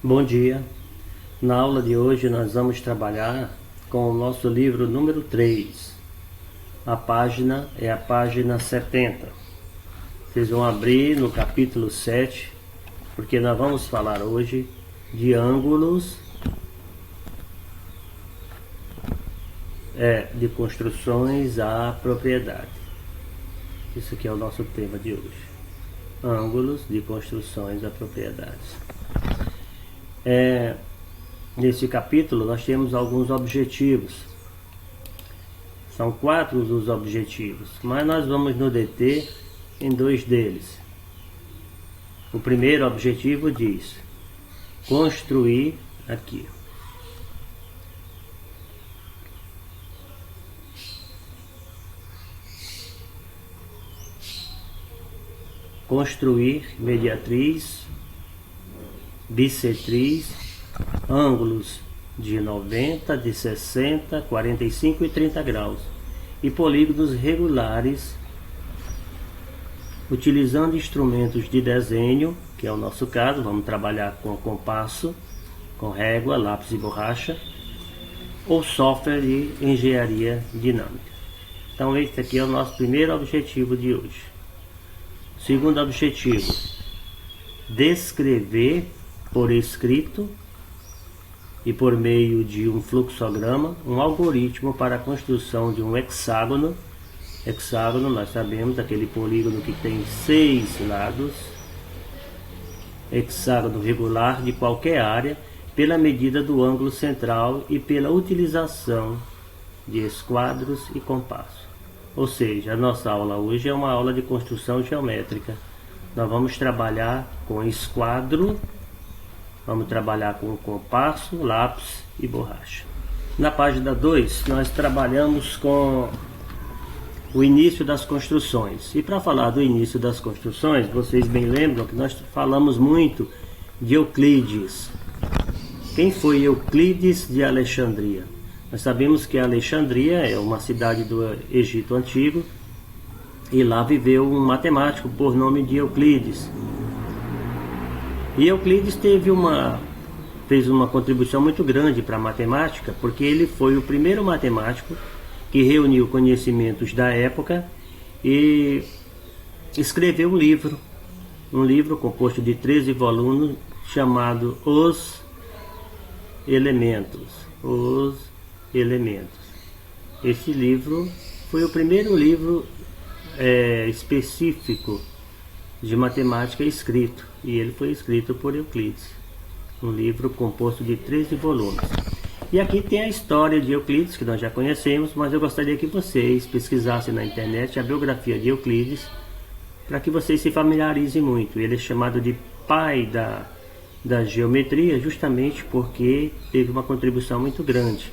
Bom dia. Na aula de hoje nós vamos trabalhar com o nosso livro número 3. A página é a página 70. Vocês vão abrir no capítulo 7, porque nós vamos falar hoje de ângulos de construções à propriedade. Isso aqui é o nosso tema de hoje. Ângulos de construções à propriedade. Nesse capítulo nós temos alguns objetivos. São 4 os objetivos, mas nós vamos nos deter em 2 deles. O primeiro objetivo diz construir aqui. Construir mediatriz, bissetriz, ângulos de 90, de 60, 45 e 30 graus e polígonos regulares utilizando instrumentos de desenho, que é o nosso caso. Vamos trabalhar com compasso, com régua, lápis e borracha, ou software de engenharia dinâmica. Então esse aqui é o nosso primeiro objetivo de hoje. Segundo objetivo, descrever por escrito e por meio de um fluxograma um algoritmo para a construção de um hexágono. Hexágono, nós sabemos, aquele polígono que tem 6 lados. Hexágono regular de qualquer área, pela medida do ângulo central e pela utilização de esquadros e compasso. Ou seja, a nossa aula hoje é uma aula de construção geométrica. Nós vamos trabalhar com esquadro, vamos trabalhar com compasso, lápis e borracha. Na página 2, nós trabalhamos com o início das construções. E para falar do início das construções, vocês bem lembram que nós falamos muito de Euclides. Quem foi Euclides de Alexandria? Nós sabemos que Alexandria é uma cidade do Egito Antigo e lá viveu um matemático por nome de Euclides. E Euclides fez uma contribuição muito grande para a matemática, porque ele foi o primeiro matemático que reuniu conhecimentos da época e escreveu um livro composto de 13 volumes chamado Os Elementos. Esse livro foi o primeiro livro específico de matemática escrito, e ele foi escrito por Euclides, um livro composto de 13 volumes. E aqui tem a história de Euclides, que nós já conhecemos, mas eu gostaria que vocês pesquisassem na internet a biografia de Euclides, para que vocês se familiarizem muito. Ele é chamado de pai da geometria, justamente porque teve uma contribuição muito grande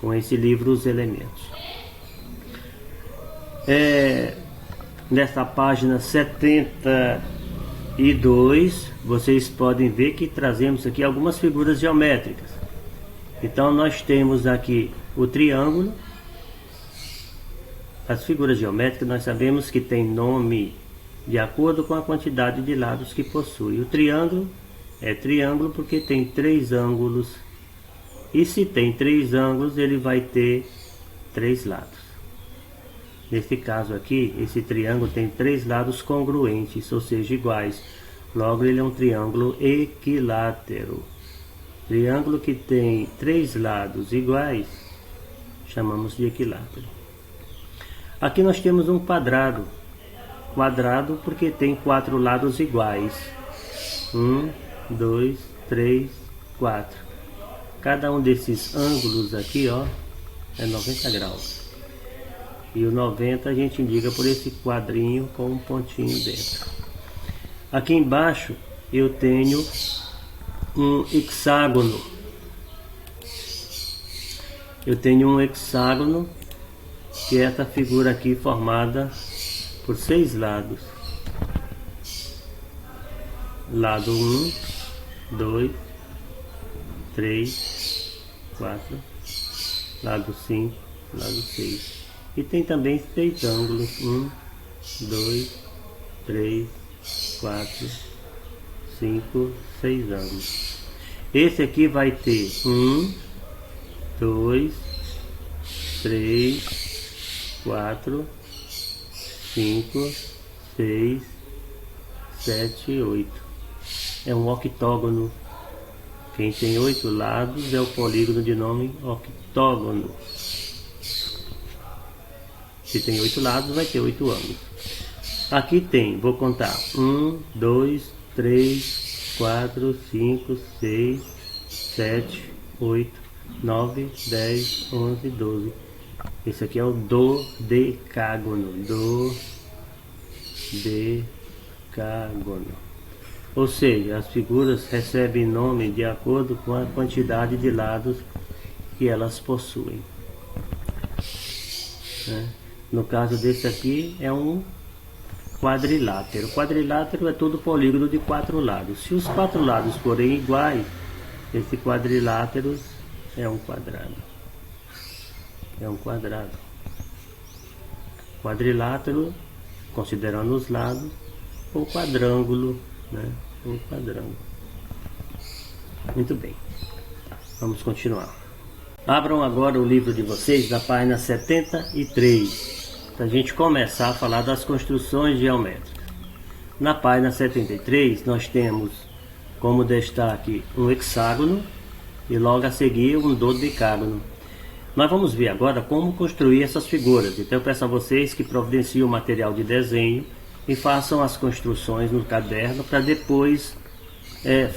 com esse livro Os Elementos. Nessa página 72, vocês podem ver que trazemos aqui algumas figuras geométricas. Então nós temos aqui o triângulo. As figuras geométricas nós sabemos que tem nome de acordo com a quantidade de lados que possui. O triângulo é triângulo porque tem 3 ângulos. E se tem 3 ângulos, ele vai ter 3 lados. Nesse caso aqui, esse triângulo tem 3 lados congruentes, ou seja, iguais. Logo, ele é um triângulo equilátero. Triângulo que tem 3 lados iguais, chamamos de equilátero. Aqui nós temos um quadrado. Quadrado porque tem 4 lados iguais. 1, 2, 3, 4. Cada um desses ângulos aqui, ó, é 90 graus. E o 90 a gente indica por esse quadrinho com um pontinho dentro. Aqui embaixo eu tenho um hexágono. Eu tenho um hexágono, que é essa figura aqui formada por 6 lados. Lado 1, 2, 3, 4, lado 5, lado 6. E tem também 6 ângulos. 1, 2, 3, 4, 5, 6 ângulos. Esse aqui vai ter 1, 2, 3, 4, 5, 6, 7, 8. É um octógono. Quem tem 8 lados é o polígono de nome octógono. Se tem 8 lados, vai ter 8 ângulos. Aqui tem, vou contar, 1, 2, 3, 4, 5, 6, 7, 8, 9, 10, 11, 12. Esse aqui é o dodecágono. Dodecágono. Ou seja, as figuras recebem nome de acordo com a quantidade de lados que elas possuem. No caso desse aqui é um quadrilátero. Quadrilátero é todo polígono de 4 lados. Se os 4 lados forem iguais, esse quadrilátero é um quadrado. É um quadrado. Quadrilátero, considerando os lados, ou quadrângulo, né? Um quadrângulo. Muito bem. Vamos continuar. Abram agora o livro de vocês na página 73, para a gente começar a falar das construções geométricas. Na página 73 nós temos como destaque um hexágono e logo a seguir um dodecágono. Nós vamos ver agora como construir essas figuras. Então eu peço a vocês que providenciem o material de desenho e façam as construções no caderno para depois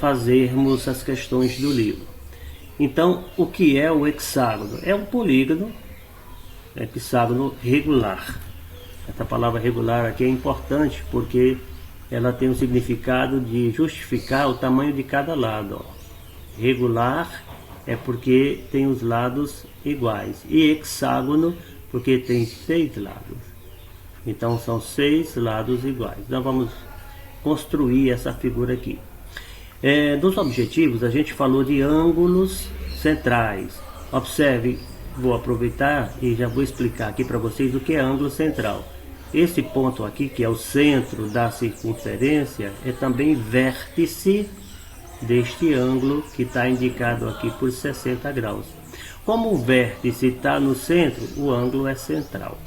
fazermos as questões do livro. Então, o que é o hexágono? É um polígono, hexágono regular. Essa palavra regular aqui é importante porque ela tem o significado de justificar o tamanho de cada lado. Regular é porque tem os lados iguais, e hexágono porque tem 6 lados. Então são 6 lados iguais. Nós vamos construir essa figura aqui. Dos objetivos a gente falou de ângulos centrais. Observe, vou aproveitar e já vou explicar aqui para vocês o que é ângulo central. Esse ponto aqui, que é o centro da circunferência, é também vértice deste ângulo que está indicado aqui por 60 graus. Como o vértice está no centro, o ângulo é central.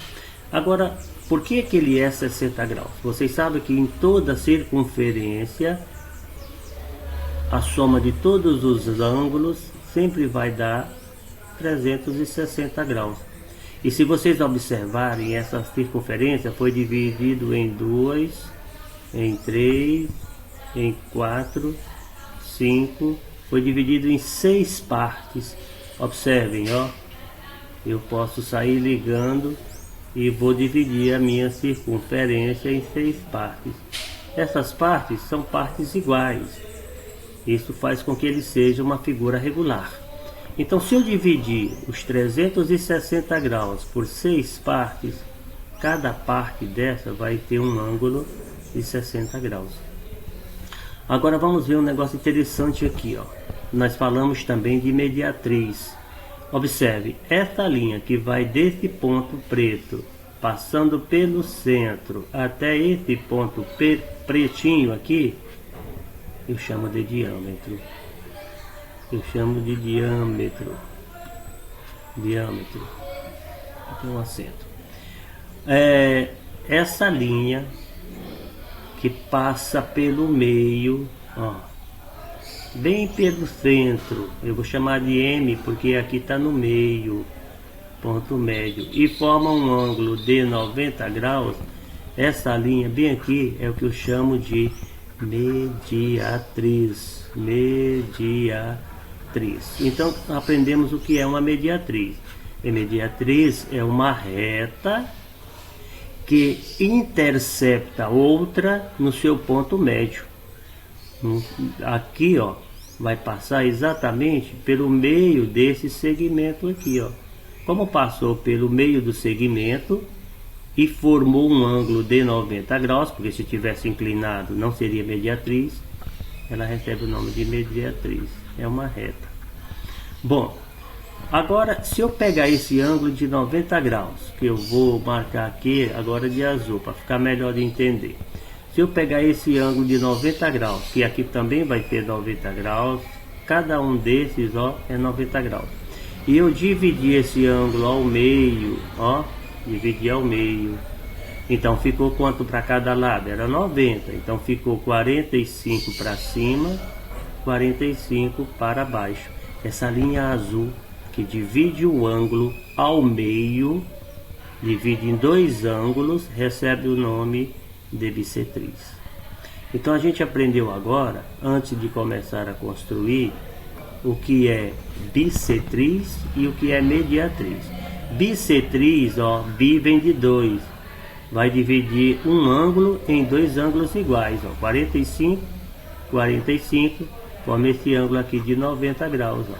Agora, por que ele é 60 graus? Vocês sabem que em toda circunferência, a soma de todos os ângulos sempre vai dar 360 graus. E se vocês observarem, essa circunferência foi dividido em 2, em 3, em 4, 5, foi dividido em 6 partes. Observem, ó, eu posso sair ligando e vou dividir a minha circunferência em 6 partes. Essas partes são partes iguais. Isso faz com que ele seja uma figura regular. Então, se eu dividir os 360 graus por 6 partes, cada parte dessa vai ter um ângulo de 60 graus. Agora vamos ver um negócio interessante aqui, ó. Nós falamos também de mediatriz. Observe, essa linha que vai desse ponto preto, passando pelo centro até esse ponto pretinho aqui, eu chamo de diâmetro. Eu chamo de diâmetro. Diâmetro. Tem um acento. Essa linha que passa pelo meio, ó, bem pelo centro, eu vou chamar de M porque aqui está no meio, ponto médio, e forma um ângulo de 90 graus. Essa linha bem aqui é o que eu chamo de mediatriz. Mediatriz. Então aprendemos o que é uma mediatriz. A mediatriz é uma reta que intercepta outra no seu ponto médio. Aqui, ó, vai passar exatamente pelo meio desse segmento aqui, ó. Como passou pelo meio do segmento e formou um ângulo de 90 graus, porque se tivesse inclinado não seria mediatriz, ela recebe o nome de mediatriz. É uma reta. Bom, agora se eu pegar esse ângulo de 90 graus, que eu vou marcar aqui agora de azul, para ficar melhor de entender. Se eu pegar esse ângulo de 90 graus, que aqui também vai ter 90 graus, cada um desses, ó, é 90 graus. E eu dividi esse ângulo ao meio, ó, dividi ao meio. Então ficou quanto para cada lado? Era 90. Então ficou 45 para cima, 45 para baixo. Essa linha azul que divide o ângulo ao meio, divide em dois ângulos, recebe o nome de bissetriz. Então a gente aprendeu agora, antes de começar a construir, o que é bissetriz e o que é mediatriz. Bissetriz, ó, bi vem de 2, vai dividir um ângulo em dois ângulos iguais, ó, 45, 45, forma esse ângulo aqui de 90 graus, ó.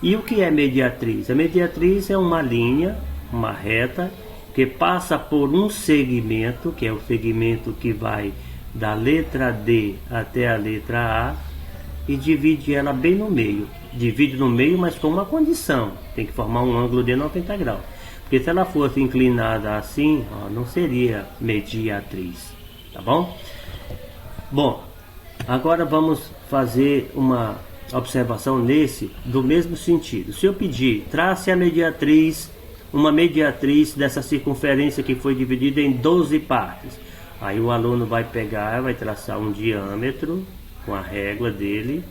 E o que é mediatriz? A mediatriz é uma linha, uma reta, que passa por um segmento, que é o segmento que vai da letra D até a letra A, e divide ela bem no meio. Divide no meio, mas com uma condição: tem que formar um ângulo de 90 graus. Porque se ela fosse inclinada assim, ó, não seria mediatriz, tá bom? Bom, agora vamos fazer uma observação do mesmo sentido. Se eu pedir, trace a mediatriz, uma mediatriz dessa circunferência que foi dividida em 12 partes. Aí o aluno vai pegar, vai traçar um diâmetro com a régua dele,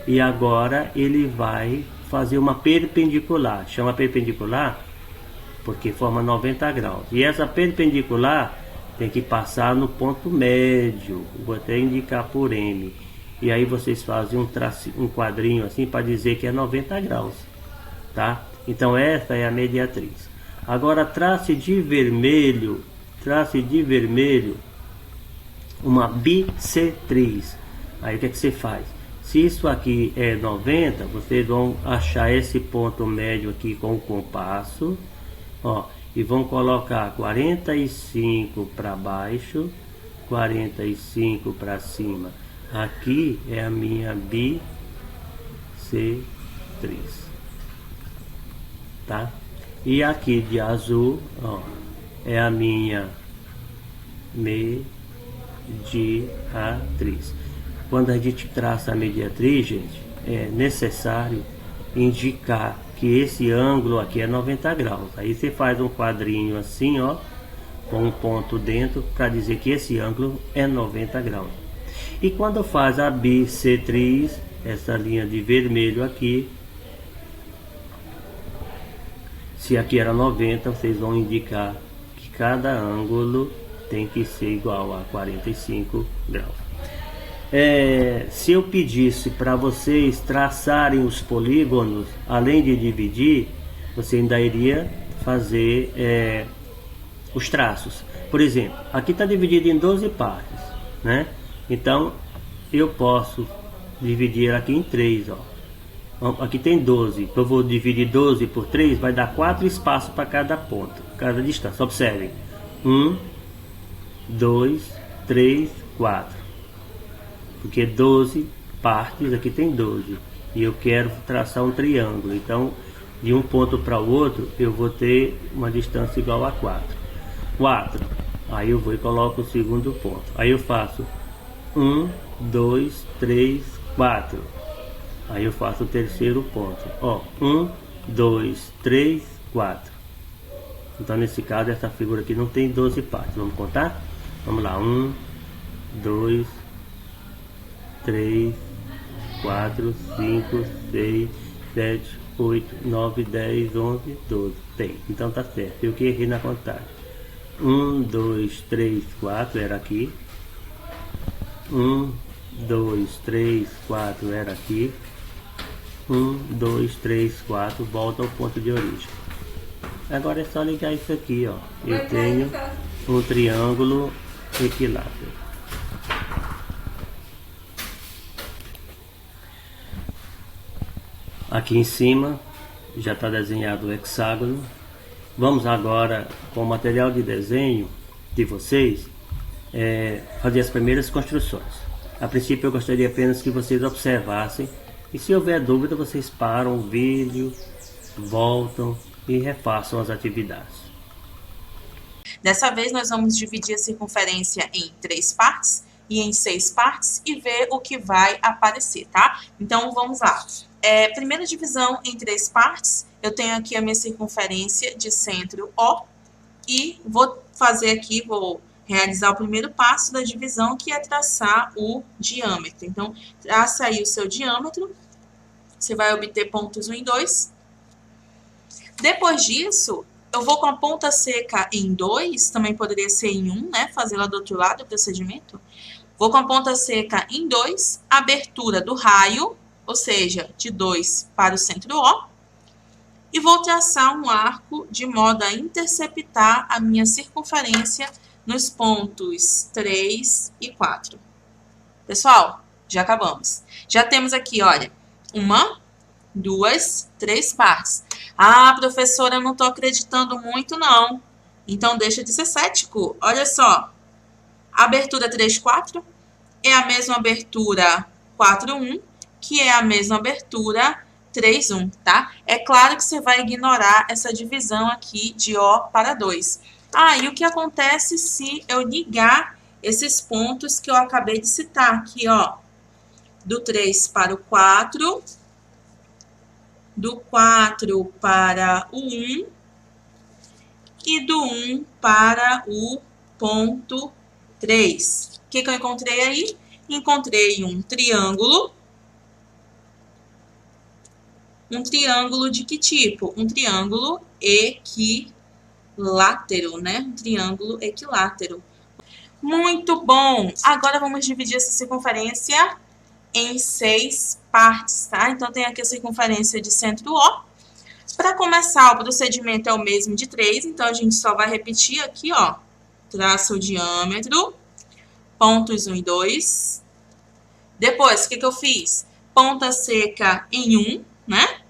e agora ele vai fazer uma perpendicular. Chama perpendicular porque forma 90 graus. E essa perpendicular tem que passar no ponto médio. Vou até indicar por M. E aí vocês fazem um quadrinho assim para dizer que é 90 graus, tá? Então essa é a mediatriz. Agora trace de vermelho uma bissetriz. Aí o que é que você faz? Se isso aqui é 90, vocês vão achar esse ponto médio aqui com o compasso, ó, e vão colocar 45 para baixo, 45 para cima. Aqui é a minha bissetriz, tá? E aqui de azul, ó, é a minha mediatriz. Quando a gente traça a mediatriz, gente, é necessário indicar que esse ângulo aqui é 90 graus. Aí você faz um quadrinho assim, ó, com um ponto dentro, para dizer que esse ângulo é 90 graus. E quando faz a bissetriz, essa linha de vermelho aqui, se aqui era 90, vocês vão indicar que cada ângulo tem que ser igual a 45 graus. Se eu pedisse para vocês traçarem os polígonos, além de dividir, você ainda iria fazer os traços. Por exemplo, aqui está dividido em 12 partes, né? Então eu posso dividir aqui em 3, ó. Aqui tem 12, eu vou dividir 12 por 3, vai dar 4 espaços para cada ponto, cada distância. Observem: 1, 2, 3, 4. Porque 12 partes, aqui tem 12. E eu quero traçar um triângulo. Então, de um ponto para o outro, eu vou ter uma distância igual a 4. 4. Aí eu vou e coloco o segundo ponto. Aí eu faço 1, 2, 3, 4. Aí eu faço o terceiro ponto. Ó, 1, 2, 3, 4. Então, nesse caso, essa figura aqui não tem 12 partes. Vamos contar? Vamos lá. 1, 2, 3, 4, 5, 6, 7, 8, 9, 10, 11, 12. Tem. Então tá certo. Eu que errei na contagem. 1, 2, 3, 4 era aqui. 1, 2, 3, 4 era aqui. 1, 2, 3, 4. Volta ao ponto de origem. Agora é só ligar isso aqui, ó. Eu tenho um triângulo equilátero. Aqui em cima já está desenhado o hexágono. Vamos agora, com o material de desenho de vocês, fazer as primeiras construções. A princípio eu gostaria apenas que vocês observassem, e se houver dúvida vocês param o vídeo, voltam e refaçam as atividades. Dessa vez nós vamos dividir a circunferência em 3 partes, e em 6 partes e ver o que vai aparecer, tá? Então, vamos lá. Primeira divisão em 3 partes, eu tenho aqui a minha circunferência de centro O e vou fazer aqui, vou realizar o primeiro passo da divisão, que é traçar o diâmetro. Então, traça aí o seu diâmetro, você vai obter pontos 1 e 2. Depois disso, eu vou com a ponta seca em 2, também poderia ser em 1, né? Fazer lá do outro lado o procedimento. Vou com a ponta seca em 2, abertura do raio, ou seja, de 2 para o centro O, e vou traçar um arco de modo a interceptar a minha circunferência nos pontos 3 e 4. Pessoal, já acabamos. Já temos aqui, olha, 1, 2, 3 partes. Ah, professora, eu não estou acreditando muito, não. Então, deixa de ser cético. Olha só. A abertura 3, 4 é a mesma abertura 4, 1, que é a mesma abertura 3, 1, tá? É claro que você vai ignorar essa divisão aqui de O para 2. Ah, e o que acontece se eu ligar esses pontos que eu acabei de citar aqui, ó? Do 3 para o 4, do 4 para o 1 e do 1 para o ponto 3. O que eu encontrei aí? Encontrei um triângulo. Um triângulo de que tipo? Um triângulo equilátero, né? Um triângulo equilátero. Muito bom! Agora vamos dividir essa circunferência em 6 partes, tá? Então, tem aqui a circunferência de centro O. Para começar, o procedimento é o mesmo de 3, então a gente só vai repetir aqui, ó. Traça o diâmetro, pontos 1 e 2. Depois, o que eu fiz? Ponta seca em 1, né?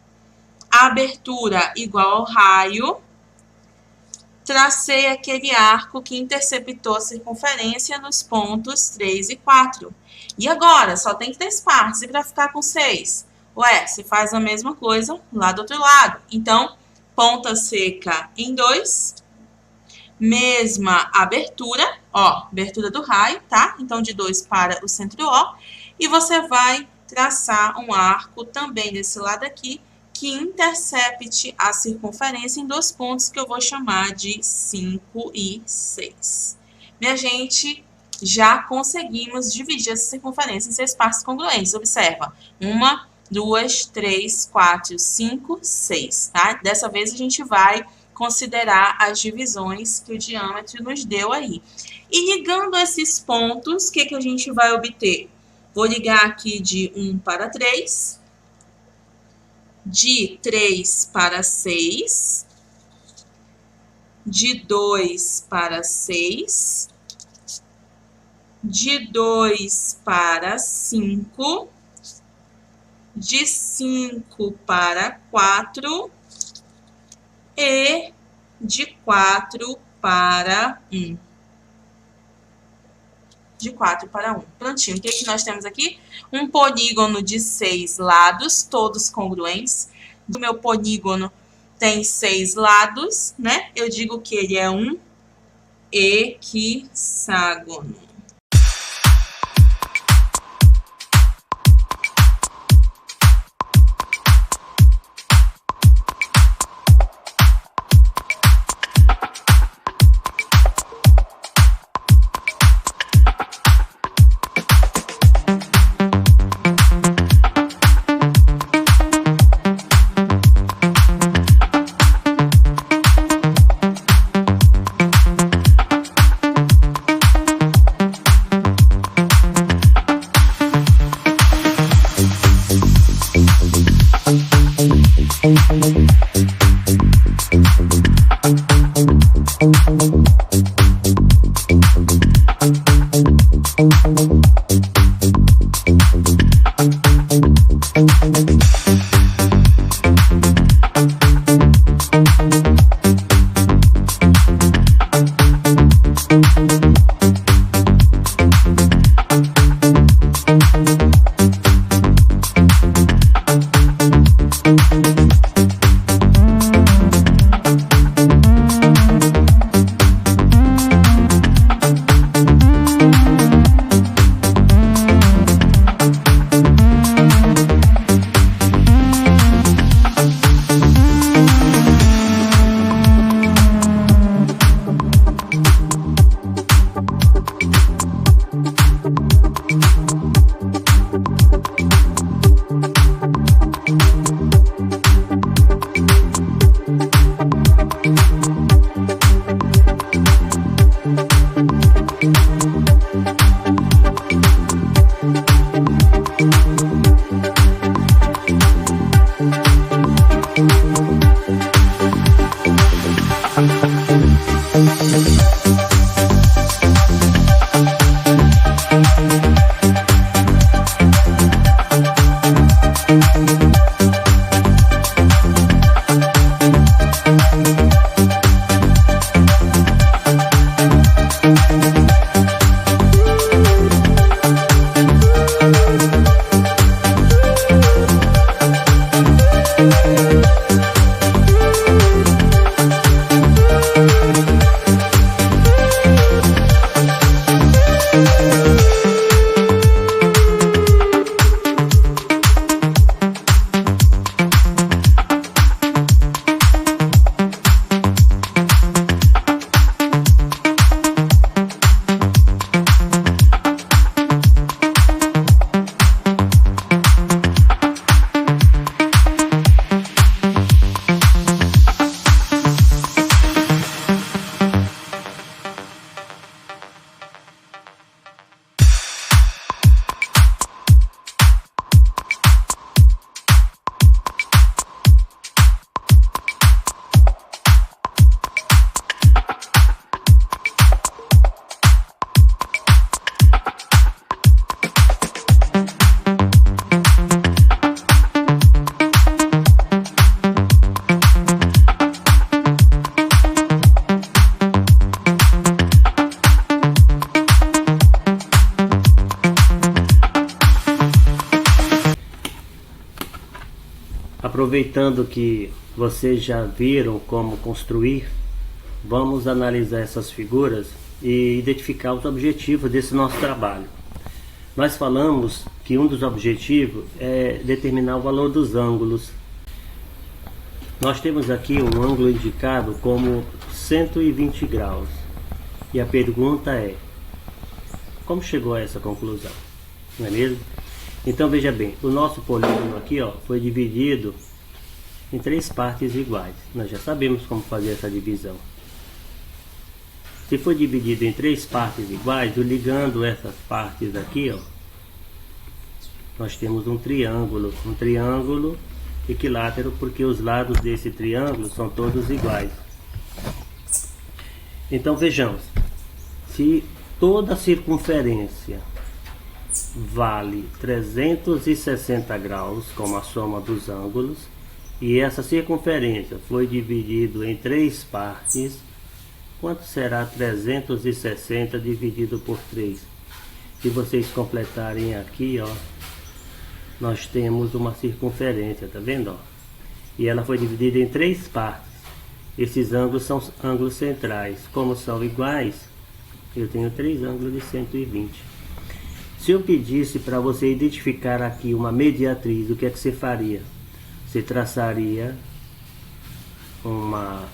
Abertura igual ao raio. Tracei aquele arco que interceptou a circunferência nos pontos 3 e 4. E agora? Só tem 3 partes. E para ficar com 6? Ué, você faz a mesma coisa lá do outro lado. Então, ponta seca em 2. Mesma abertura. Ó, abertura do raio, tá? Então, de 2 para o centro O. E você vai traçar um arco também desse lado aqui, que intercepte a circunferência em 2 pontos que eu vou chamar de 5 e 6. Minha gente, já conseguimos dividir essa circunferência em 6 partes congruentes. Observa, 1, 2, 3, 4, 5, 6, tá? Dessa vez a gente vai considerar as divisões que o diâmetro nos deu aí. E ligando esses pontos, o que a gente vai obter? Vou ligar aqui de 1 para 3, de 3 para 6, de 2 para 6, de 2 para 5, de 5 para 4 e de 4 para 1. De 4 para 1. Prontinho. O que nós temos aqui? Um polígono de 6 lados, todos congruentes. O meu polígono tem 6 lados, né? Eu digo que ele é um hexágono. Aproveitando que vocês já viram como construir, vamos analisar essas figuras e identificar os objetivos desse nosso trabalho. Nós falamos que um dos objetivos é determinar o valor dos ângulos. Nós temos aqui um ângulo indicado como 120 graus. E a pergunta é: como chegou a essa conclusão? Não é mesmo? Então veja bem, o nosso polígono aqui foi dividido em 3 partes iguais. Nós já sabemos como fazer essa divisão. Se for dividido em 3 partes iguais, ligando essas partes aqui, nós temos um triângulo equilátero, porque os lados desse triângulo são todos iguais. Então vejamos, se toda a circunferência vale 360 graus, como a soma dos ângulos, e essa circunferência foi dividida em 3 partes, quanto será 360 dividido por 3? Se vocês completarem aqui, nós temos uma circunferência, tá vendo? E ela foi dividida em 3 partes. Esses ângulos são ângulos centrais. Como são iguais, eu tenho 3 ângulos de 120. Se eu pedisse para você identificar aqui uma mediatriz, o que é que você faria? Você traçaria uma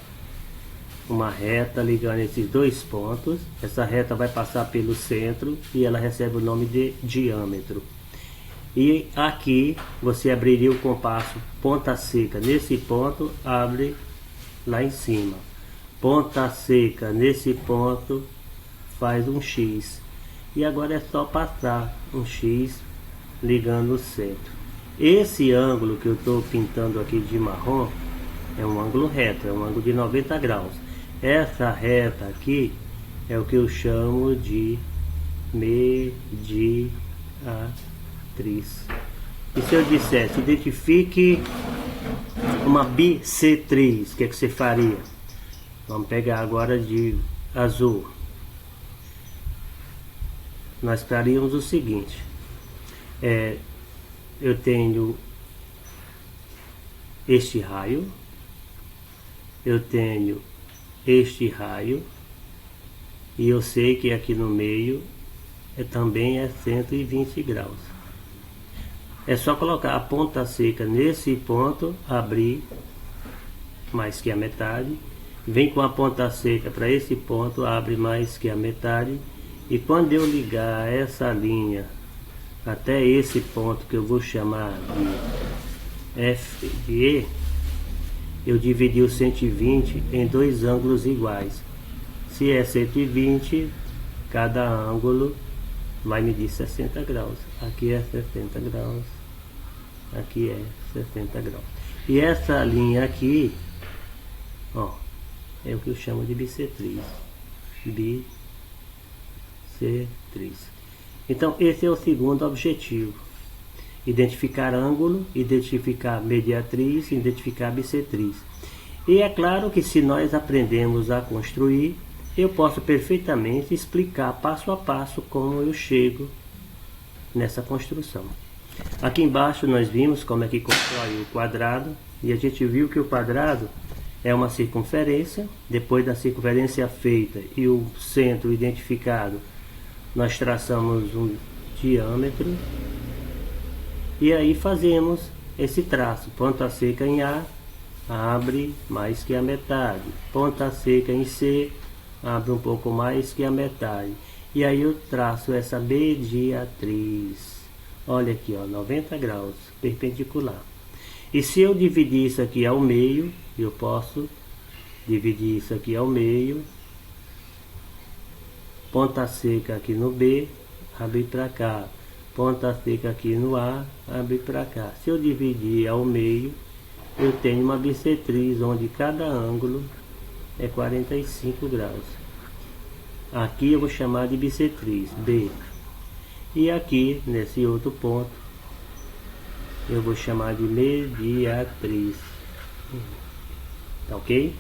reta ligando esses 2 pontos. Essa reta vai passar pelo centro e ela recebe o nome de diâmetro. E aqui você abriria o compasso ponta seca nesse ponto, abre lá em cima. Ponta seca nesse ponto, faz um X. E agora é só passar um X ligando o centro. Esse ângulo que eu estou pintando aqui de marrom é um ângulo reto, é um ângulo de 90 graus. Essa reta aqui é o que eu chamo de mediatriz. E se eu dissesse, identifique uma bissetriz, o que é que você faria? Vamos pegar agora de azul. Nós faríamos o seguinte: eu tenho este raio, eu tenho este raio, e eu sei que aqui no meio também é 120 graus. É só colocar a ponta seca nesse ponto, abrir mais que a metade, vem com a ponta seca para esse ponto, abre mais que a metade, e quando eu ligar essa linha até esse ponto, que eu vou chamar de F de E, eu dividi o 120 em 2 ângulos iguais. Se é 120, cada ângulo vai medir 60 graus. Aqui é 60 graus, aqui é 60 graus. E essa linha aqui, é o que eu chamo de bissetriz. Bissetriz. Então esse é o segundo objetivo: identificar ângulo, identificar mediatriz, identificar bissetriz. E é claro que se nós aprendemos a construir, eu posso perfeitamente explicar passo a passo como eu chego nessa construção. Aqui embaixo nós vimos como é que constrói o quadrado, e a gente viu que o quadrado é uma circunferência. Depois da circunferência feita e o centro identificado, nós traçamos um diâmetro e aí fazemos esse traço. Ponta seca em A, abre mais que a metade. Ponta seca em C, abre um pouco mais que a metade. E aí eu traço essa mediatriz. Olha aqui, 90 graus, perpendicular. E se eu dividir isso aqui ao meio, eu posso dividir isso aqui ao meio. Ponta seca aqui no B, abre para cá. Ponta seca aqui no A, abre para cá. Se eu dividir ao meio, eu tenho uma bissetriz onde cada ângulo é 45 graus. Aqui eu vou chamar de bissetriz B. E aqui, nesse outro ponto, eu vou chamar de mediatriz. Tá ok?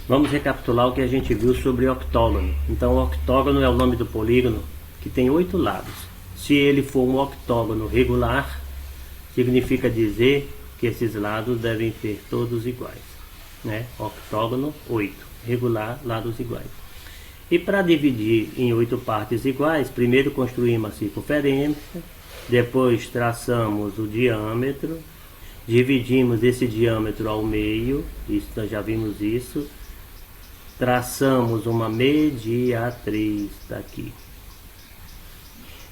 Vamos recapitular o que a gente viu sobre octógono. Então, o octógono é o nome do polígono que tem 8 lados. Se ele for um octógono regular, significa dizer que esses lados devem ser todos iguais, né? Octógono 8, regular, lados iguais. E para dividir em 8 partes iguais, primeiro construímos a circunferência, depois traçamos o diâmetro, dividimos esse diâmetro ao meio, isso nós já vimos isso, traçamos uma mediatriz daqui.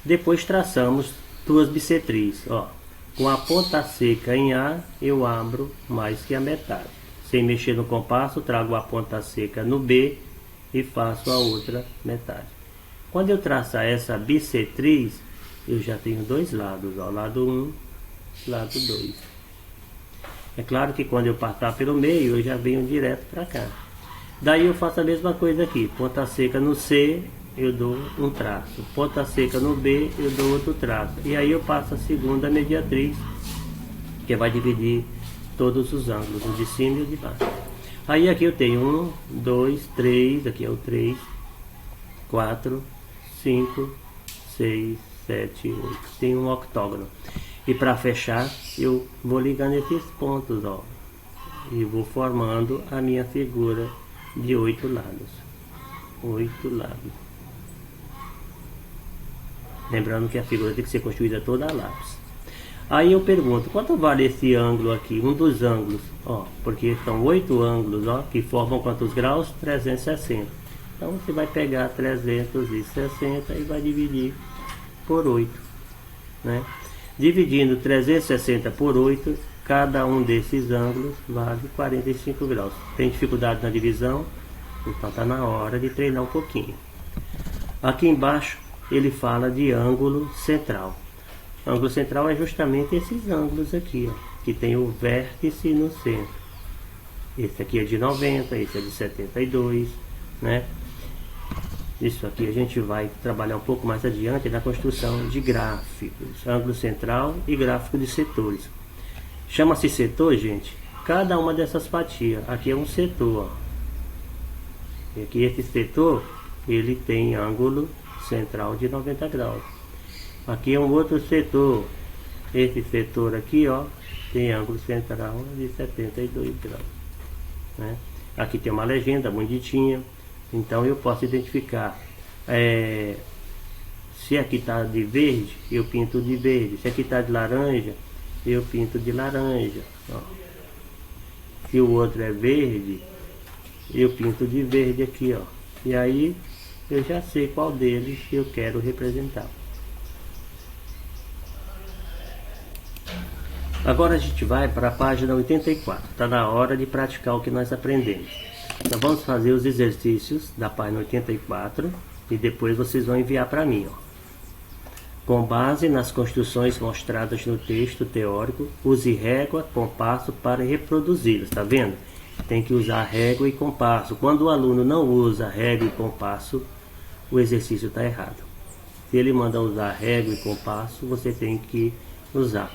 Depois traçamos duas bissetrizes, ó. Com a ponta seca em A, eu abro mais que a metade. Sem mexer no compasso, trago a ponta seca no B e faço a outra metade. Quando eu traçar essa bissetriz, eu já tenho dois lados, ó, lado 1, lado 2. É claro que quando eu passar pelo meio, eu já venho direto para cá. Daí eu faço a mesma coisa aqui, ponta seca no C, eu dou um traço, ponta seca no B, eu dou outro traço, e aí eu passo a segunda mediatriz, que vai dividir todos os ângulos, o de cima e o de baixo. Aí aqui eu tenho 1, 2, 3, aqui é o 3, 4, 5, 6, 7, 8, tem um octógono. E para fechar, eu vou ligando esses pontos, ó, e vou formando a minha figura de 8 lados. 8 lados. Lembrando que a figura tem que ser construída toda a lápis. Aí eu pergunto, quanto vale esse ângulo aqui? Um dos ângulos, ó, porque são 8 ângulos, ó, que formam quantos graus? 360. Então você vai pegar 360 e vai dividir por 8, né? Dividindo 360 por 8, cada um desses ângulos vale 45 graus. Tem dificuldade na divisão? Então está na hora de treinar um pouquinho. Aqui embaixo ele fala de ângulo central. Ângulo central é justamente esses ângulos aqui, ó, que tem o vértice no centro. Esse aqui é de 90, esse é de 72, né? Isso aqui a gente vai trabalhar um pouco mais adiante na construção de gráficos, ângulo central e gráfico de setores. Chama-se setor, gente, cada uma dessas fatias. Aqui é um setor, ó. E aqui esse setor, ele tem ângulo central de 90 graus. Aqui é um outro setor. Esse setor aqui, ó, tem ângulo central de 72 graus, né? Aqui tem uma legenda bonitinha. Então eu posso identificar, se aqui está de verde, eu pinto de verde. Se aqui está de laranja, eu pinto de laranja, ó. Se o outro é verde, eu pinto de verde aqui, ó. E aí eu já sei qual deles eu quero representar. Agora a gente vai para a página 84. Está na hora de praticar o que nós aprendemos. Então vamos fazer os exercícios da página 84 e depois vocês vão enviar para mim, ó. Com base nas construções mostradas no texto teórico, use régua, compasso para reproduzi-las. Tá vendo? Tem que usar régua e compasso. Quando o aluno não usa régua e compasso, o exercício está errado. Se ele manda usar régua e compasso, você tem que usar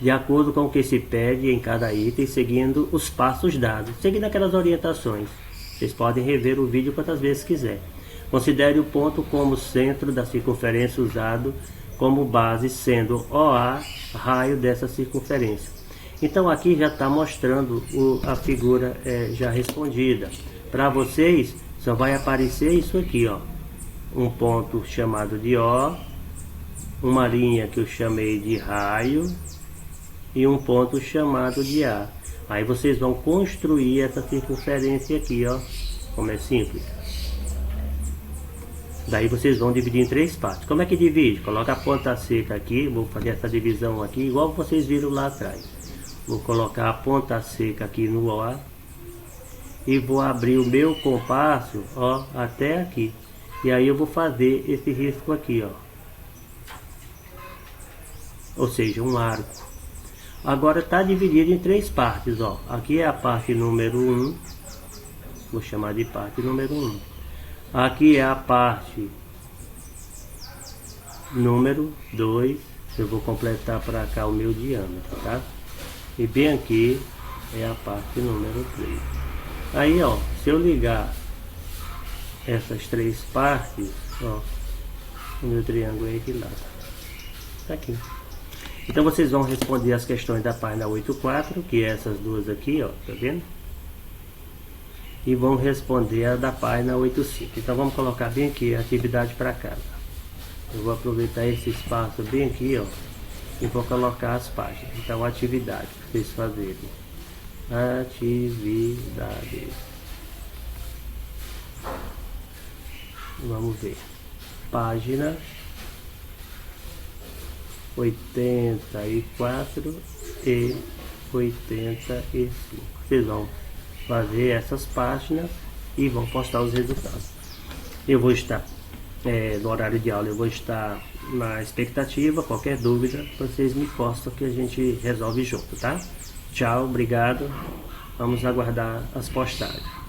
de acordo com o que se pede em cada item, seguindo os passos dados, seguindo aquelas orientações. Vocês podem rever o vídeo quantas vezes quiser. Considere o ponto como centro da circunferência usado como base, sendo OA raio dessa circunferência. Então aqui já está mostrando a figura já respondida. Para vocês só vai aparecer isso aqui, ó, um ponto chamado de O, uma linha que eu chamei de raio e um ponto chamado de A. Aí vocês vão construir essa circunferência aqui, ó, como é simples. Daí vocês vão dividir em 3 partes. Como é que divide? Coloca a ponta seca aqui, vou fazer essa divisão aqui, igual vocês viram lá atrás. Vou colocar a ponta seca aqui no O e vou abrir o meu compasso, ó, até aqui. E aí eu vou fazer esse risco aqui, ó. Ou seja, um arco. Agora está dividido em 3 partes, ó. Aqui é a parte número 1. Vou chamar de parte número 1. Aqui é a parte número 2. Eu vou completar para cá o meu diâmetro, tá? E bem aqui é a parte número 3. Aí, ó, se eu ligar essas três partes, ó, o meu triângulo é equilátero. Tá aqui. Então vocês vão responder as questões da página 8.4, que é essas duas aqui, ó, tá vendo? E vão responder a da página 8.5. Então vamos colocar bem aqui a atividade para casa. Eu vou aproveitar esse espaço bem aqui, ó, e vou colocar as páginas. Então atividade para vocês fazerem. Atividade. Vamos ver. Página 84 e 85. Vocês vão fazer essas páginas e vão postar os resultados. Eu vou estar no horário de aula, eu vou estar na expectativa. Qualquer dúvida vocês me postam que a gente resolve junto, tá? Tchau, obrigado. Vamos aguardar as postagens.